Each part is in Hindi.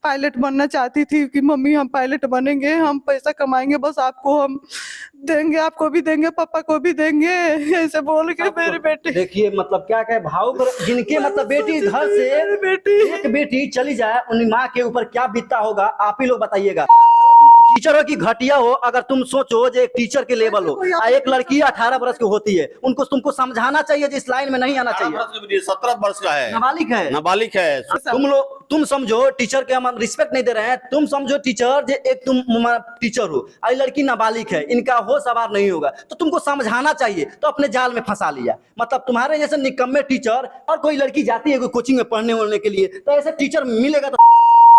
पायलट बनना चाहती थी कि मम्मी हम पायलट बनेंगे, हम पैसा कमाएंगे, बस आपको हम देंगे, आपको भी देंगे, पापा को भी देंगे, ऐसे बोल के मेरी बेटी। देखिए मतलब क्या क्या भाव जिनके मतलब बेटी घर से एक बेटी चली जाए उन माँ के ऊपर क्या बीतता होगा आप ही लोग बताइएगा। टीचर हो कि घटिया हो, अगर तुम सोचो जो एक टीचर के लेवल हो, एक लड़की 18 वर्ष की होती है, उनको तुमको समझाना चाहिए इस लाइन में नहीं आना चाहिए। 17 वर्ष का है, नाबालिग है। तुम समझो टीचर के हम रिस्पेक्ट नहीं दे रहे हैं, तुम समझो टीचर एक तुम टीचर हो, आई लड़की नाबालिग है, इनका होश सवार नहीं होगा, तो तुमको समझाना चाहिए, तो अपने जाल में फंसा लिया। मतलब तुम्हारे जैसे निकम्मे टीचर, और कोई लड़की जाती है कोई कोचिंग में पढ़ने वढ़ने के लिए, तो ऐसे टीचर मिलेगा तो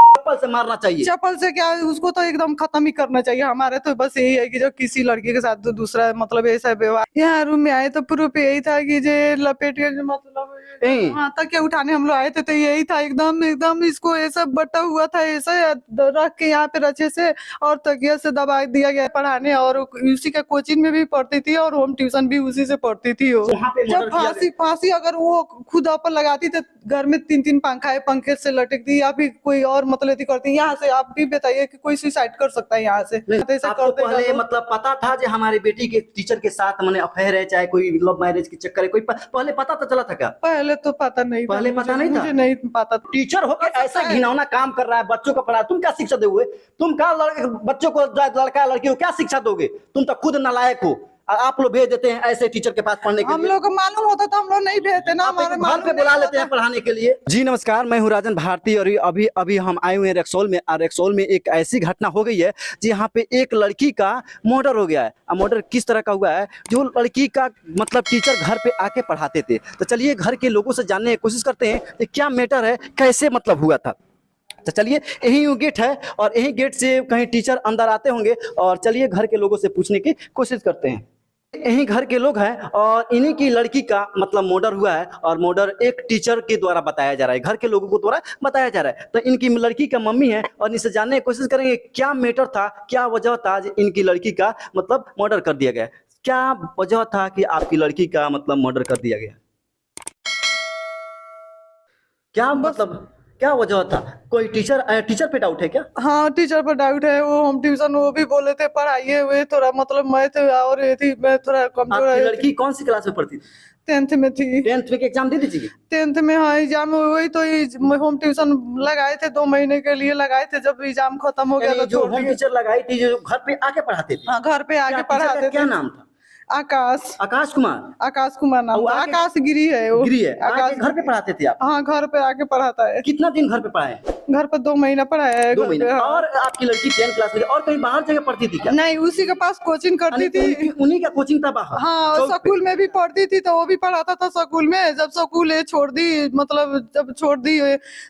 चप्पल से मारना चाहिए। चप्पल से क्या, उसको तो एकदम खत्म ही करना चाहिए। हमारे तो बस यही है कि जो किसी लड़की के साथ दूसरा मतलब ऐसा व्यवहार। यहाँ रूम में आए तो प्रूफ यही था कि जो लपेट के मतलब वहां तक के उठाने हम लोग आए थे, तो यही था एकदम एकदम इसको ऐसा बटा हुआ था, ऐसा रख के यहाँ पे रचे से और तकिया से दबा दिया गया पढ़ाने, और उसी का कोचिंग में भी पढ़ती थी और होम ट्यूशन भी उसी से पढ़ती थी। जब फांसी अगर वो खुद ऊपर लगाती तो घर में 3-3 पंखा है, पंखे से लटकती या फिर कोई और मतलब करती। यहाँ से आप भी बताइए कि कोई सुसाइड कर सकता है यहाँ से? आपको पहले मतलब पता था जो हमारी बेटी के टीचर के साथ मैंने अफेयर है, चाहे कोई लव मैरिज के चक्कर है, कोई पहले पता तो चला था क्या? पहले तो पता नहीं, पहले पता नहीं था, मुझे नहीं पता। टीचर होकर ऐसा घिनौना काम कर रहा है, बच्चों को पढ़ा, तुम क्या शिक्षा दोगे? तुम क्या बच्चों को, लड़का लड़की को क्या शिक्षा दोगे? तुम तो खुद नालायक हो। आप लोग भेज देते हैं ऐसे टीचर के पास पढ़ने के लिए। हम लोग को मालूम होता तो हम लोग नहीं भेजते ना, हमारे घर पे बुला लेते हैं पढ़ाने के लिए। जी नमस्कार, मैं हूं राजन भारती और अभी अभी हम आए हुए हैं रक्सौल में। और रक्सौल में एक ऐसी घटना हो गई है जी, यहाँ पे एक लड़की का मर्डर हो गया है। अब मर्डर किस तरह का हुआ है, जो लड़की का मतलब टीचर घर पे आके पढ़ाते थे। तो चलिए घर के लोगों से जानने की कोशिश करते हैं कि क्या मैटर है, कैसे मतलब हुआ था। तो चलिए यही गेट है और यही गेट से कहीं टीचर अंदर आते होंगे, और चलिए घर के लोगों से पूछने की कोशिश करते हैं। यही घर के लोग हैं और इन्हीं की लड़की का मतलब मर्डर हुआ है, और मर्डर एक टीचर के द्वारा बताया जा रहा है, घर के लोगों को द्वारा बताया जा रहा है। तो इनकी लड़की का मम्मी है और इनसे जानने की कोशिश करेंगे क्या मैटर था, क्या वजह था इनकी लड़की का मतलब मर्डर कर दिया गया। क्या वजह था कि आपकी लड़की का मतलब मर्डर कर दिया गया? क्या मतलब क्या वजह था? कोई टीचर पे डाउट है क्या? हाँ, टीचर पर डाउट है। वो होम ट्यूशन वो भी बोले थे पढ़ाइए हुए, थोड़ा मतलब मैथ और ये थी, मैं थोड़ा कमजोर है। लड़की कौन सी क्लास में पढ़ती थी? 10th में थी। 10th में एग्जाम दे दीजिए। 10th में हाँ एग्जाम, वही तो होम ट्यूशन लगाए थे 2 महीने के लिए लगाए थे, जब एग्जाम खत्म हो गया तो जो होम टीचर लगाई थी जो घर पे आके पढ़ाते थे? हाँ, घर पे आके पढ़ाते थे। क्या नाम था? आकाश कुमार नाम था। आकाश गिरी है वो। गिरी है। आकाश घर पे पढ़ाते थे आप? हाँ, घर पे आके पढ़ाता है। कितना दिन घर पे पढ़ाए? घर पे 2 महीना पढ़ाया है। 2 महीने। और आपकी लड़की 10th क्लास में और कहीं बाहर जगह पढ़ती थी क्या? नहीं, उसी के पास कोचिंग करती थी। उन्हीं का कोचिंग था बाहर? हाँ, स्कूल में भी पढ़ती थी तो वो भी पढ़ाता था स्कूल में। जब स्कूल छोड़ दी, मतलब जब छोड़ दी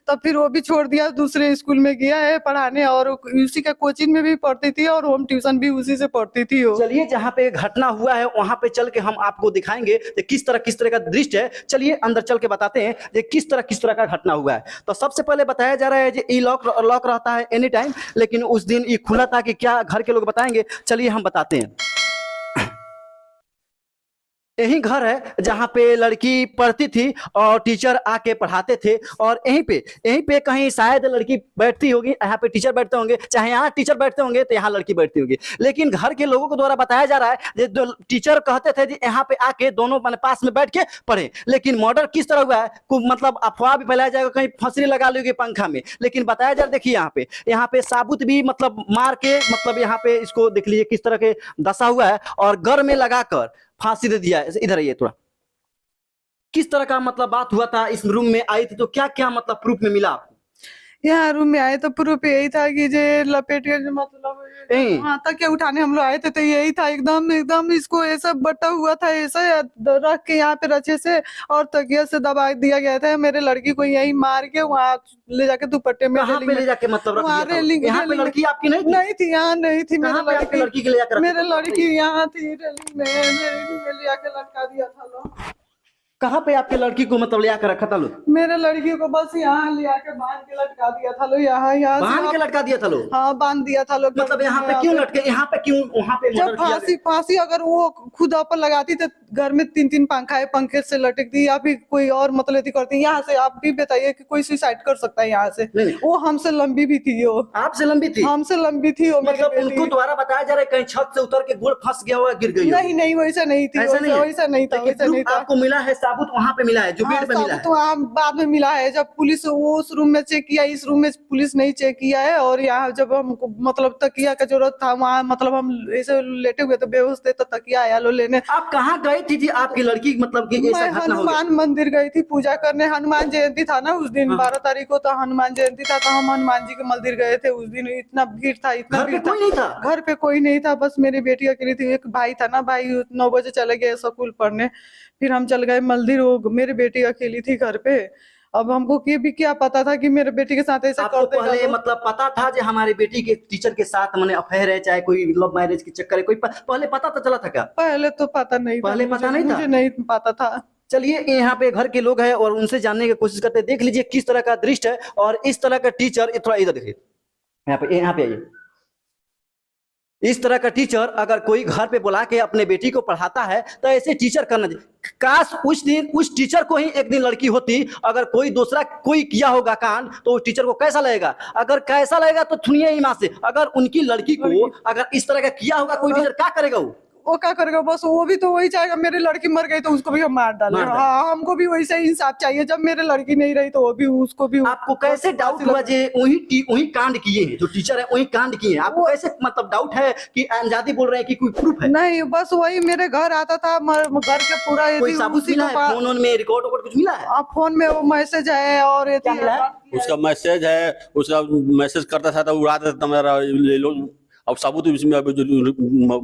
तब फिर वो भी छोड़ दिया, दूसरे स्कूल में गया है पढ़ाने, और उसी का कोचिंग में भी पढ़ती थी और होम ट्यूशन भी उसी से पढ़ती थी। चलिए जहाँ पे घटना हुआ है वहां पे चल के हम आपको दिखाएंगे किस तरह का दृश्य है। चलिए अंदर चल के बताते हैं ये किस तरह का घटना हुआ है। तो सबसे पहले बताया जा रहा है ये लॉक रहता है एनी टाइम, लेकिन उस दिन ये खुला था कि क्या, घर के लोग बताएंगे। चलिए हम बताते हैं। यही घर है जहाँ पे लड़की पढ़ती थी और टीचर आके पढ़ाते थे, और यहीं पे कहीं शायद लड़की बैठती होगी, यहाँ पे टीचर बैठते होंगे, चाहे यहाँ टीचर बैठते होंगे तो यहाँ लड़की बैठती होगी। लेकिन घर के लोगों के द्वारा बताया जा रहा है जो टीचर कहते थे जी यहाँ पे आके दोनों मैंने पास में बैठ के पढ़े। लेकिन मर्डर किस तरह हुआ है, मतलब अफवाह भी फैलाया जाएगा, कहीं फंसरी लगा लोगे पंखा में, लेकिन बताया जा रहा है। देखिए यहाँ पे साबुत भी मतलब मार के, मतलब यहाँ पे इसको देख लीजिए किस तरह के दशा हुआ है, और घर में लगाकर फांसी दे दिया है। इधर आइए थोड़ा, किस तरह का मतलब बात हुआ था? इस रूम में आई थी तो क्या क्या मतलब प्रूफ में मिला आपको? यहाँ रूम में आए तो प्रूफ यही था कि जो लपेट के मतलब वहां तक के उठाने हम लोग आए थे, तो यही था एकदम एकदम इसको ऐसा बटा हुआ था, ऐसा रख के यहाँ पे रचे से और तकिया से दबा दिया गया था। मेरे लड़की को यही मार के वहाँ ले जाके दुपट्टे में ले जाके मतलब वहाँ रेलिंग। यहाँ पे लड़की आपकी नहीं थी, यहाँ नहीं थी। लड़की के ले जाकर मेरे लड़की यहाँ थी, रेलिंग में ले जाके लटका दिया था लोग। कहाँ पे आपके लड़की को मतलब ले आकर रखा था लो? मेरे लड़की को बस यहाँ ले आके बांध के लटका दिया था लो, यहाँ यहाँ से बांध के लटका दिया था लो? हाँ बांध दिया था लोग। मतलब यहाँ पे क्यों लटके, यहाँ पे क्यों, वहाँ पे जब मर्डर किया फांसी फांसी अगर वो खुद पर लगाती तो घर में 3-3 पंखा है, पंखे से लटक दी या फिर कोई और मतलब ऐसी करती। यहाँ से आप भी बताइए कि कोई सुसाइड कर सकता है यहाँ से? नहीं। वो हमसे लंबी भी थी, वो आपसे लंबी थी? हमसे लंबी थी वो। मतलब उनको द्वारा बताया जा रहा है कहीं छत से उतर के गोड़ फंस गया होगा, गिर गई? नहीं नहीं वैसा नहीं थी, ऐसा नहीं है? वैसा नहीं था, वैसा नहीं था। आपको मिला है साबुत वहाँ पे मिला है जो बेड पे मिला है? तो बाद में मिला है, जब पुलिस वो उस रूम में चेक किया, इस रूम में पुलिस नहीं चेक किया है। और यहाँ जब हमको मतलब तकिया का जरूरत था, वहाँ मतलब हम ऐसे लेटे हुए तो बेहोश थे, तो तकिया आया लो लेने। आप कहाँ गई थी जी आपकी लड़की, मतलब कि ऐसा मैं घटना हो गया? हनुमान मंदिर गई थी पूजा करने, हनुमान जयंती था ना उस दिन, 12 तारीख को तो हनुमान जयंती था, तो हम हनुमान जी के मंदिर गए थे उस दिन। इतना भीड़ था, इतना घर पे भीड़ था। कोई नहीं था? घर पे कोई नहीं था, बस मेरी बेटी अकेली थी। एक भाई था ना, भाई 9 बजे चले गए स्कूल पढ़ने, फिर हम चल गए मंदिर। वो मेरी बेटी अकेली थी घर पे। अब हमको ये भी क्या पता था कि मेरे बेटी के साथ ऐसा आपको करते पहले मतलब पता था कि हमारी बेटी के टीचर के साथ मैंने अफेयर है, चाहे कोई लव मैरिज के चक्कर है, कोई पहले पता तो चला था क्या? पहले तो पता नहीं था, पहले पता नहीं था? मुझे नहीं पता था। चलिए यहाँ पे घर के लोग हैं और उनसे जानने की कोशिश करते हैं। देख लीजिए किस तरह का दृश्य है और इस तरह का टीचर, थोड़ा इधर देखिए, यहाँ पे आइए। इस तरह का टीचर अगर कोई घर पे बुला के अपने बेटी को पढ़ाता है तो ऐसे टीचर करना चाहिए। काश उस दिन उस टीचर को ही एक दिन लड़की होती, अगर कोई दूसरा कोई किया होगा कांड तो उस टीचर को कैसा लगेगा? अगर कैसा लगेगा तो सुनिए ही मां से, अगर उनकी लड़की को अगर इस तरह का किया होगा कोई टीचर, क्या करेगा वो क्या करेगा? बस वो भी तो वही चाहेगा, मेरी लड़की मर गई तो उसको भी हम मार डालें। हाँ, हमको भी वैसे ही इंसाफ चाहिए, जब मेरे लड़की नहीं रही तो वो भी उसको भी। आपको कैसे डाउट हुआ जे वही कांड किए हैं, जो टीचर है वही कांड किए हैं? आपको कैसे मतलब डाउट है कि अनजादी बोल रहे हैं कि कोई प्रूफ है? नहीं, बस वही मेरे घर आता था, घर के पूरा कोई साबुत मिला है? फोन में रिकॉर्ड कुछ मिला है? फोन में वो मैसेज है और उसका मैसेज है, उसका मैसेज करता था तो उड़ा देता मेरा, ले लो। अब सबूत इसमें अभी जो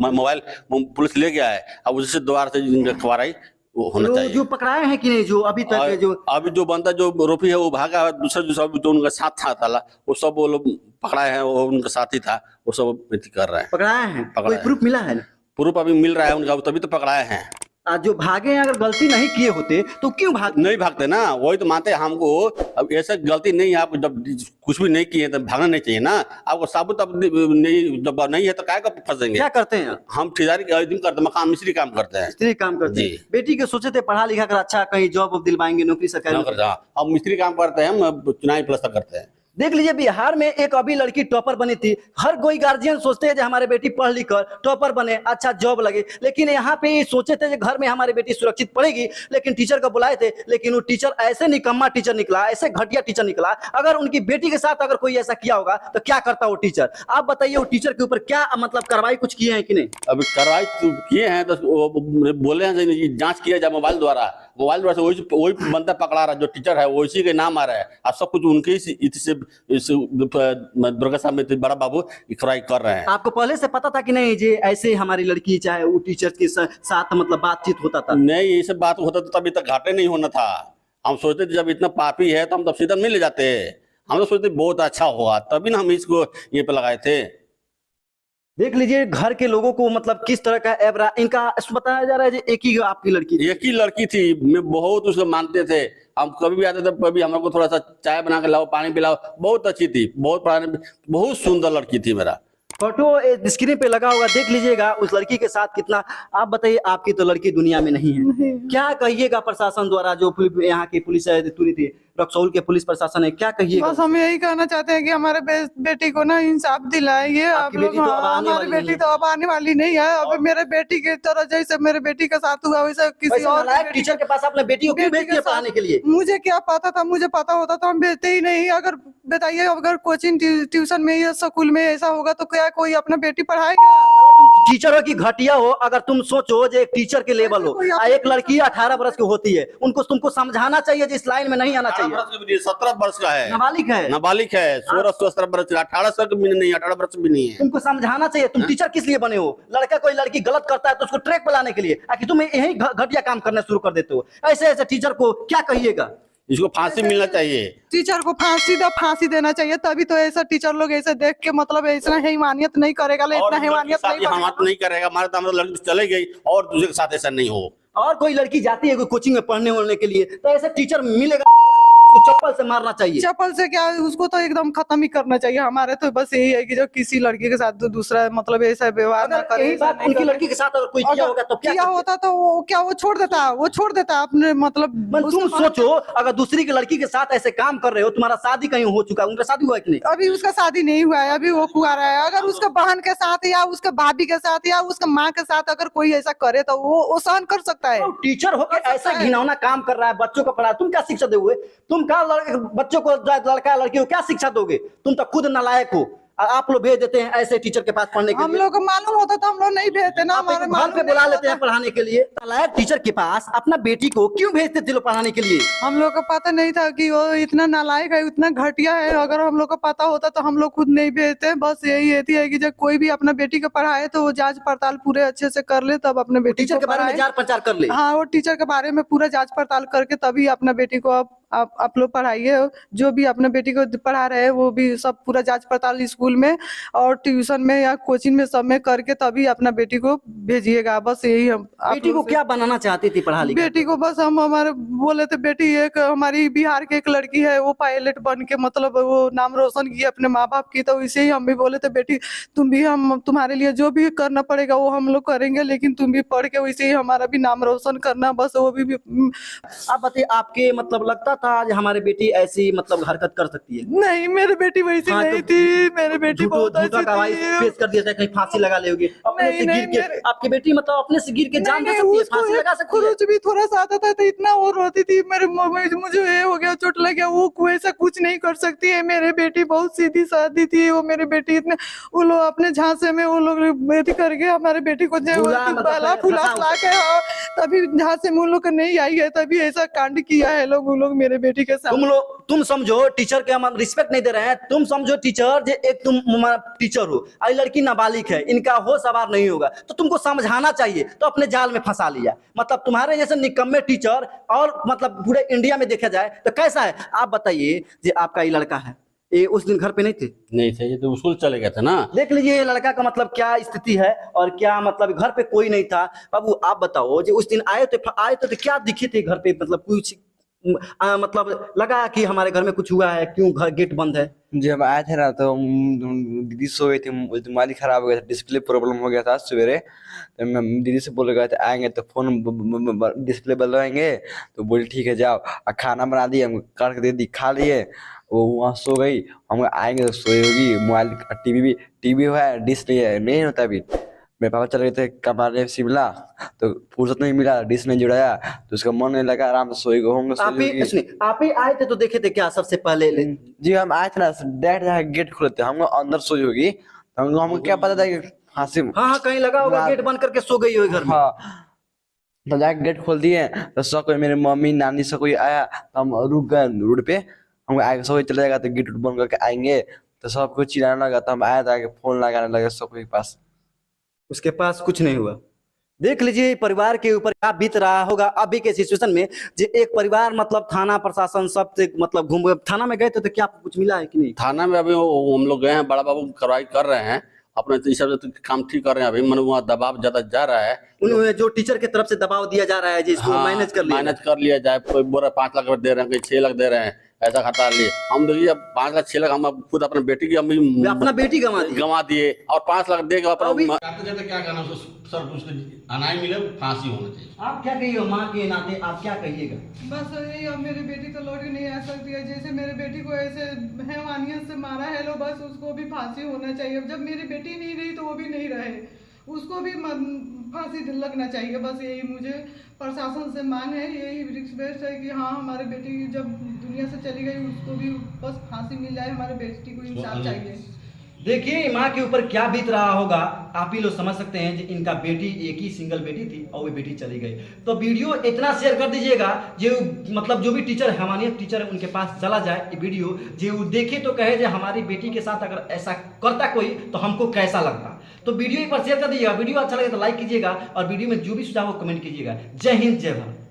मोबाइल पुलिस ले गया है, अब उससे दोबारा से रखवा वो होना चाहिए। जो पकड़ाए हैं कि नहीं, जो अभी तक जो अभी जो बंदा जो रोपी है वो भागा, दूसरा जो सब जो उनका साथ था वो सब वो लोग पकड़ाए हैं, वो उनका साथी था, वो सब कर रहे हैं। पकड़ाए हैं? कोई प्रूफ मिला है? प्रूफ अभी मिल रहा है उनका, तभी तो पकड़ाए हैं। जो भागे हैं, अगर गलती नहीं किए होते तो क्यों नहीं भागते ना, वही तो मानते हैं हमको। अब ऐसा गलती नहीं है, आप जब कुछ भी नहीं किए तो भागना नहीं चाहिए ना। आपको साबुत अब नहीं, जब नहीं है तो काय का फंसेंगे? क्या करते हैं हम ठेकेदारी करते, मकान मिस्त्री काम करते हैं। मिस्त्री काम करते हैं? बेटी के सोचे थे पढ़ा लिखा कर अच्छा कहीं जॉब दिलवाएंगे, नौकरी सरकारी। अब मिस्त्री काम करते हैं, हम चुनावी प्लस्तर करते हैं। देख लीजिए बिहार में एक अभी लड़की टॉपर बनी थी। हर कोई गार्जियन सोचते हैं कि हमारे बेटी पढ़ लिख कर टॉपर बने, अच्छा जॉब लगे, लेकिन यहाँ पे सोचे थे कि घर में हमारी बेटी सुरक्षित पढ़ेगी, लेकिन टीचर को बुलाए थे, लेकिन वो टीचर ऐसे निकम्मा टीचर निकला, ऐसे घटिया टीचर निकला। अगर उनकी बेटी के साथ अगर कोई ऐसा किया होगा तो क्या करता वो टीचर? आप बताइए, वो टीचर के ऊपर क्या मतलब कार्रवाई कुछ किए हैं कि नहीं? अभी कार्रवाई किए हैं तो बोले हैं जांच किया जाए मोबाइल द्वारा से, वही बंदा पकड़ा रहा, जो टीचर है वो इसी के नाम आ रहा है। अब सब कुछ उनके से दुर्गा साहब में बड़ा बाबू फ्राई कर रहे हैं। आपको पहले से पता था कि नहीं जे ऐसे हमारी लड़की चाहे वो टीचर के साथ मतलब बातचीत होता था? नहीं, ये सब बात होता तो तभी तक घाटे नहीं होना था। हम सोचते थे जब इतना पापी है तो हम तब सीधा मिल जाते। हम तो सोचते बहुत अच्छा होगा, तभी ना हम इसको ये पे लगाए थे। देख लीजिए घर के लोगों को मतलब किस तरह का एबरा इनका बताया जा रहा है। एक ही आपकी लड़की? एक ही लड़की थी, मैं बहुत उसको मानते थे। हम कभी भी आते थे, कभी हमको थोड़ा सा चाय बना के लाओ, पानी पिलाओ, बहुत अच्छी थी, बहुत सुंदर लड़की थी। मेरा फोटो स्क्रीन पे लगा होगा, देख लीजिएगा उस लड़की के साथ कितना। आप बताइए, आपकी तो लड़की दुनिया में नहीं है, क्या कहिएगा प्रशासन द्वारा, जो यहाँ की पुलिस है तुरी थी, रक्सौल के पुलिस प्रशासन है, क्या कहिएगा? बस हम यही कहना चाहते हैं कि हमारे बेटी को ना इंसाफ दिलाएंगे आप लोग। हमारी बेटी तो अब आने वाली नहीं है। अब मेरे बेटी की तरह जैसे मेरे बेटी के साथ हुआ वैसे किसी और टीचर के पास अपने बेटी को क्यों भेजती है पढ़ाने के लिए? मुझे क्या पता था? मुझे पता होता तो हम भेजते ही नहीं। अगर बताइए, अगर कोचिंग ट्यूशन में या स्कूल में ऐसा होगा तो क्या कोई अपना बेटी पढ़ाएगा? टीचर हो कि घटिया हो, अगर तुम सोचो जो एक टीचर के लेवल हो, एक लड़की 18 वर्ष की होती है, उनको तुमको समझाना चाहिए इस लाइन में नहीं आना चाहिए। 17 वर्ष का है, नाबालिग है, 16 17 वर्ष, 18 साल का भी नहीं, 18 वर्ष भी नहीं है। तुमको समझाना चाहिए। तुम टीचर किस लिए बने हो? लड़का कोई लड़की गलत करता है तो उसको ट्रैक पे लाने के लिए, आखिर तुम यही घटिया काम करना शुरू कर देते हो। ऐसे ऐसे टीचर को क्या कहिएगा? इसको फांसी मिलना चाहिए। टीचर को फांसी देना चाहिए, तभी तो ऐसा टीचर लोग ऐसे देख के मतलब इतना हैवानियत नहीं करेगा। इतना हैवानियत नहीं करेगा, हमारे तो लड़की चले गई और दूसरे के साथ ऐसा नहीं हो। और कोई लड़की जाती है कोई कोचिंग में पढ़ने वढ़ने के लिए, तो ऐसे टीचर मिलेगा तो चप्पल से मारना चाहिए। चप्पल से क्या, उसको तो एकदम खत्म ही करना चाहिए। हमारे तो बस यही है कि जो किसी लड़की के साथ दूसरा मतलब ऐसा व्यवहार ना अगर करे, यही ऐसा बात नहीं उनकी करे। लड़की के साथ अगर कोई किया अगर होगा तो क्या किया करते? होता तो वो क्या वो छोड़ देता अपने मतलब मन तुम उसके सोचो, अगर दूसरी की लड़की के साथ ऐसे काम कर रहे हो, तुम्हारा शादी कहीं हो चुका है, उनका शादी हुआ है कि नहीं? अभी उसका शादी नहीं हुआ है, अभी वो कुंवारा है। अगर उसके बहन के साथ या उसके भाभी के साथ या उसके माँ के साथ अगर कोई ऐसा करे तो वो सहन कर सकता है। तो टीचर होकर कर सकता ऐसा है। घिनौना काम कर रहा है, बच्चों को पढ़ा, तुम क्या शिक्षा दोगे? तुम क्या बच्चों को, लड़का लड़की को क्या शिक्षा दोगे? तुम तो खुद नालायक हो। आप लोग भेज देते हैं ऐसे टीचर के पास पढ़ने के हम लिए। लोग को मालूम होता तो हम लोग नहीं भेजते ना, आप हमारे एक घर मालूम पे नहीं बुला लेते हैं होता। पढ़ाने के लिए। नालायक टीचर के पास अपना बेटी को क्यों भेजते थे लोग पढ़ाने के लिए? हम लोग को पता नहीं था कि वो इतना नालायक है, इतना घटिया है। अगर हम लोग को पता होता तो हम लोग खुद नहीं भेजते। बस यही है कि जब कोई भी अपना बेटी को पढ़ाए तो वो जांच पड़ताल पूरे अच्छे से कर ले, तब अपने बेटी टीचर को के बारे में पढ़ाए। जार प्रचार कर ले। हाँ, वो टीचर के बारे में पूरा जांच पड़ताल करके तभी अपना बेटी को आप लोग पढ़ाइए। जो भी अपने बेटी को पढ़ा रहे हैं वो भी सब पूरा जांच पड़ताल स्कूल में और ट्यूशन में या कोचिंग में सब में करके तभी अपना बेटी को भेजिएगा। बस यही हम आप बेटी को लोग से- क्या बनाना चाहती थी पढ़ा लिखा? बेटी को बस हम हमारे बोले थे, बेटी एक हमारी बिहार की एक लड़की है, वो पायलट बन के मतलब वो नाम रोशन की अपने माँ बाप की, तो इसे ही हम भी बोले थे बेटी तुम भी, हम तुम्हारे लिए जो भी करना पड़ेगा वो हम लोग करेंगे, लेकिन तुम भी पढ़ के वैसे ही हमारा भी नाम रोशन करना। बस वो भी आप बताइए, आपके मतलब लगता था आज हमारे बेटी ऐसी मतलब हरकत कर सकती है? नहीं, मेरी बेटी वैसी हाँ, नहीं तो थी। मेरी बेटी झूठो बहुत झूठा अच्छी गवाही थी। पेश कर दिया था, कहीं फांसी लगा लेगी अपने नहीं, से गिर नहीं, के। मेरे- आपकी बेटी मतलब अपने से गिर के जान दे नहीं, सकती है, उसको फांसी एक लगा सकती है। खरोच भी थोड़ा सा आता था तो इतना वो रोती थी, मुझे ये हो गया, चोट लग गया, वो ऐसा कुछ नहीं कर सकती है। मेरी बेटी बहुत सीधी सादी थी। वो मेरी बेटी इतने, वो लोग अपने झांसे में वो लोग बेटी करके हमारे बेटी को फूला मतलब बाला फूला फंसा ला के, हाँ, तभी झांसे में उन लोग को नहीं आई है, तभी ऐसा कांड किया है लोग, वो लोग मेरे बेटी के साथ। तुम समझो टीचर के हम रिस्पेक्ट नहीं दे रहे हैं। तुम समझो टीचर जे एक तुम टीचर हो, आई लड़की नाबालिग है, इनका होश सवार नहीं होगा तो तुमको समझाना चाहिए, तो अपने जाल में फंसा लिया। मतलब तुम्हारे जैसे निकम्मे टीचर और मतलब पूरे इंडिया में देखा जाए तो कैसा है? आप बताइए, जे आपका ये लड़का है, ये उस दिन घर पे नहीं थे? नहीं थे, ये तो स्कूल चले गए थे ना। देख लीजिए ये लड़का का मतलब क्या स्थिति है और क्या मतलब घर पे कोई नहीं था। बाबू आप बताओ, जो उस दिन आए तो क्या दिखे थे घर पे? मतलब कुछ मतलब लगा कि हमारे घर में कुछ हुआ है, क्यों घर गेट बंद है? जब आए थे ना तो दीदी सो गई थी, मोबाइल खराब हो गया था, डिस्प्ले प्रॉब्लम हो गया था सवेरे। तो मैं दीदी से बोल गए थे आएंगे तो फोन डिस्प्ले बदलवाएंगे, तो बोली ठीक है जाओ। और खाना बना दिए, हम करके दे दी, खा लिए, वो वहाँ सो गई। हम आएंगे तो सोई होगी। मोबाइल टीवी है, डिश नहीं होता अभी। मेरे पापा चले गए थे कमाने शिमला, तो फुर्सत नहीं मिला, डिश नहीं जुड़ाया, तो उसका मन नहीं लगा, आराम से सोई होंगे। आप ही आए थे तो देखे थे क्या सबसे पहले? जी हम आए थे ना, डायरेक्ट जाके गेट खोले थे, हमको अंदर सोई होगी, तो हमको क्या पता था कि फांसी। हाँ कहीं लगा होगा गेट बंद करके सो गई हो घर में। हाँ, तो जाके गेट खोल दिए, तो सब कोई, मेरे मम्मी नानी सब कोई आया, तो हम रुक गए रोड पे। हम आगे सब चले जाएगा तो गेट बंद करके आएंगे, तो सब कुछ चिल्लाने लगा, तो हम आया था, फोन लगाने लगे सब के पास। उसके पास कुछ नहीं हुआ। देख लीजिए परिवार के ऊपर क्या बीत रहा होगा अभी के सिचुएशन में। जो एक परिवार मतलब थाना प्रशासन सब से मतलब घूम, थाना में गए थे तो क्या कुछ मिला है कि नहीं? थाना में अभी हम लोग गए हैं, बड़ा बाबू कार्रवाई कर रहे हैं, अपने हिसाब से काम ठीक कर रहे हैं। अभी मन वहाँ दबाव ज्यादा जा रहा है, उन्हें जो टीचर की तरफ से दबाव दिया जा रहा है जिसको मैनेज कर लिया जाए। कोई बोल रहा 5 लाख दे रहे हैं, कोई 6 लाख दे रहे हैं, ऐसा खाता लिए। हम देखिए अब 5 लाख 6 लाख हम खुद अपने बेटी की अपना बेटी गंवा दिए और 5 लाख दे के अभी- क्या कहना सर, कुछ अनाज मिले, फांसी होना चाहिए। आप क्या कहिएगा माँ के नाते, आप क्या कहिएगा? बस यही, अब मेरी बेटी तो लौट ही नहीं आ सकती है। जैसे मेरी बेटी को ऐसे हैवानियत से मारा है लो, बस उसको भी फांसी होना चाहिए। जब मेरी बेटी नहीं रही तो वो भी नहीं रहे, उसको भी फांसी लगना चाहिए। बस यही मुझे प्रशासन से मांग है, यही रिक्वेस्ट है कि हाँ हमारे बेटी जब दुनिया से चली गई उसको भी बस फांसी मिल जाए। हमारे बेटी को इंसाफ चाहिए। देखिए माँ के ऊपर क्या बीत रहा होगा, आप ही लोग समझ सकते हैं। कि इनका बेटी एक ही सिंगल बेटी थी और वो बेटी चली गई। तो वीडियो इतना शेयर कर दीजिएगा जो मतलब जो भी टीचर हैवानियत टीचर है उनके पास चला जाए ये वीडियो, जो देखे तो कहे जो हमारी बेटी के साथ अगर ऐसा करता कोई तो हमको कैसा लगता। तो वीडियो एक बार शेयर कर दीजिएगा। वीडियो अच्छा लगे तो लाइक कीजिएगा और वीडियो में जो भी सुझाव हो कमेंट कीजिएगा। जय हिंद, जय भारत।